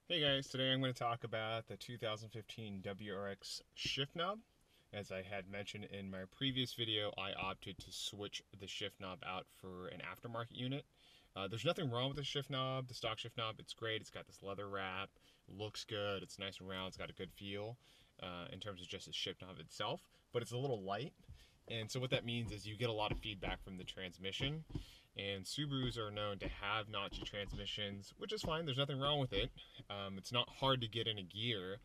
Hey guys, today I'm going to talk about the 2015 WRX shift knob. As I had mentioned in my previous video, I opted to switch the shift knob out for an aftermarket unit. There's nothing wrong with the shift knob, the stock shift knob. It's great. It's got this leather wrap, looks good, it's nice and round, it's got a good feel in terms of just the shift knob itself, but it's a little light. And so what that means is you get a lot of feedback from the transmission. And Subarus are known to have notchy transmissions, which is fine. There's nothing wrong with it. It's not hard to get in a gear.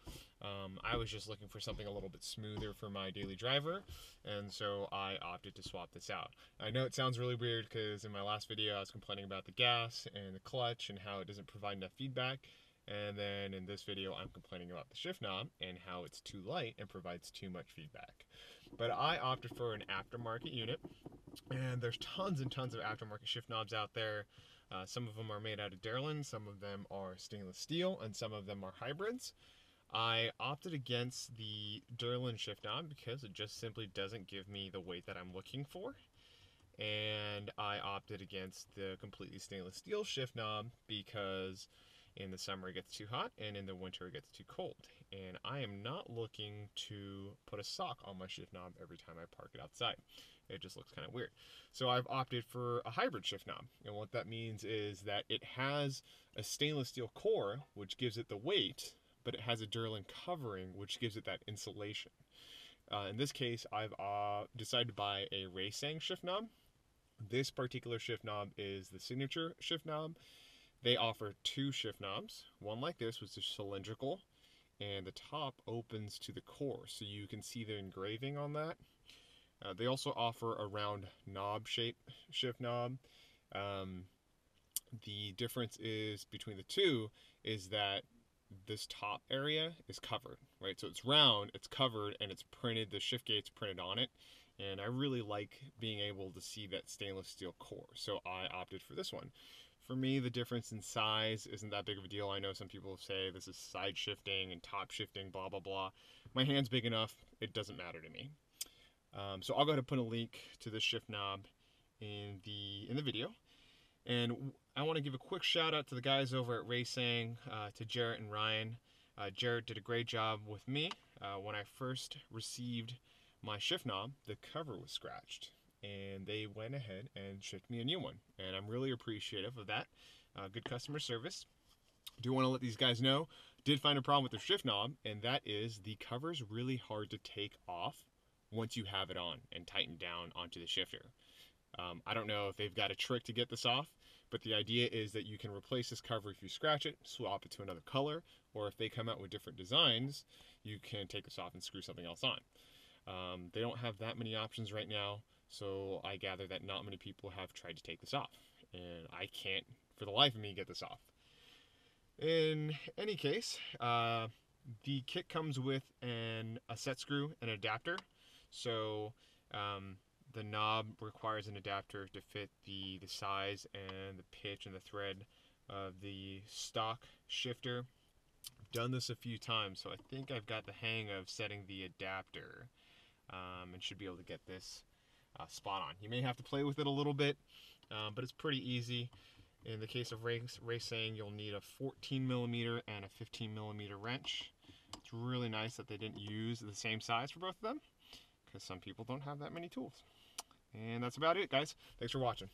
I was just looking for something a little bit smoother for my daily driver, and so I opted to swap this out. I know it sounds really weird because in my last video I was complaining about the gas and the clutch and how it doesn't provide enough feedback. And then in this video, I'm complaining about the shift knob and how it's too light and provides too much feedback. But I opted for an aftermarket unit, and there's tons and tons of aftermarket shift knobs out there. Some of them are made out of Durlin, some of them are stainless steel, and some of them are hybrids. I opted against the Durlin shift knob because it just simply doesn't give me the weight that I'm looking for. And I opted against the completely stainless steel shift knob because in the summer it gets too hot and in the winter it gets too cold. And I am not looking to put a sock on my shift knob every time I park it outside. It just looks kind of weird. So I've opted for a hybrid shift knob. And what that means is that it has a stainless steel core, which gives it the weight, but it has a Durlin covering, which gives it that insulation. In this case, I've decided to buy a Raceseng shift knob. This particular shift knob is the Signature shift knob. They offer two shift knobs, one like this, which is cylindrical, and the top opens to the core, so you can see the engraving on that. They also offer a round knob shape shift knob. The difference is between the two is that this top area is covered, right? So it's round, it's covered, and it's printed, the shift gate's printed on it. And I really like being able to see that stainless steel core, so I opted for this one. For me, the difference in size isn't that big of a deal. I know some people say this is side shifting and top shifting, blah, blah, blah. My hand's big enough, it doesn't matter to me. So I'll go ahead and put a link to the shift knob in the video. And I want to give a quick shout out to the guys over at Raceseng, to Jarrett and Ryan. Jarrett did a great job with me. When I first received my shift knob, the cover was scratched, and they went ahead and shipped me a new one, and I'm really appreciative of that. Good customer service. Do want to let these guys know, did find a problem with the shift knob, and that is the cover's really hard to take off once you have it on and tighten down onto the shifter. I don't know if they've got a trick to get this off, but the idea is that you can replace this cover if you scratch it, swap it to another color, or if they come out with different designs, you can take this off and screw something else on. They don't have that many options right now, so I gather that not many people have tried to take this off, and I can't for the life of me get this off. In any case, the kit comes with a set screw and adapter, so the knob requires an adapter to fit the size and the pitch and the thread of the stock shifter. I've done this a few times, so I think I've got the hang of setting the adapter, and should be able to get this spot on. You may have to play with it a little bit, but it's pretty easy. In the case of Raceseng, you'll need a 14mm and a 15mm wrench. It's really nice that they didn't use the same size for both of them, because some people don't have that many tools. And that's about it, guys. Thanks for watching.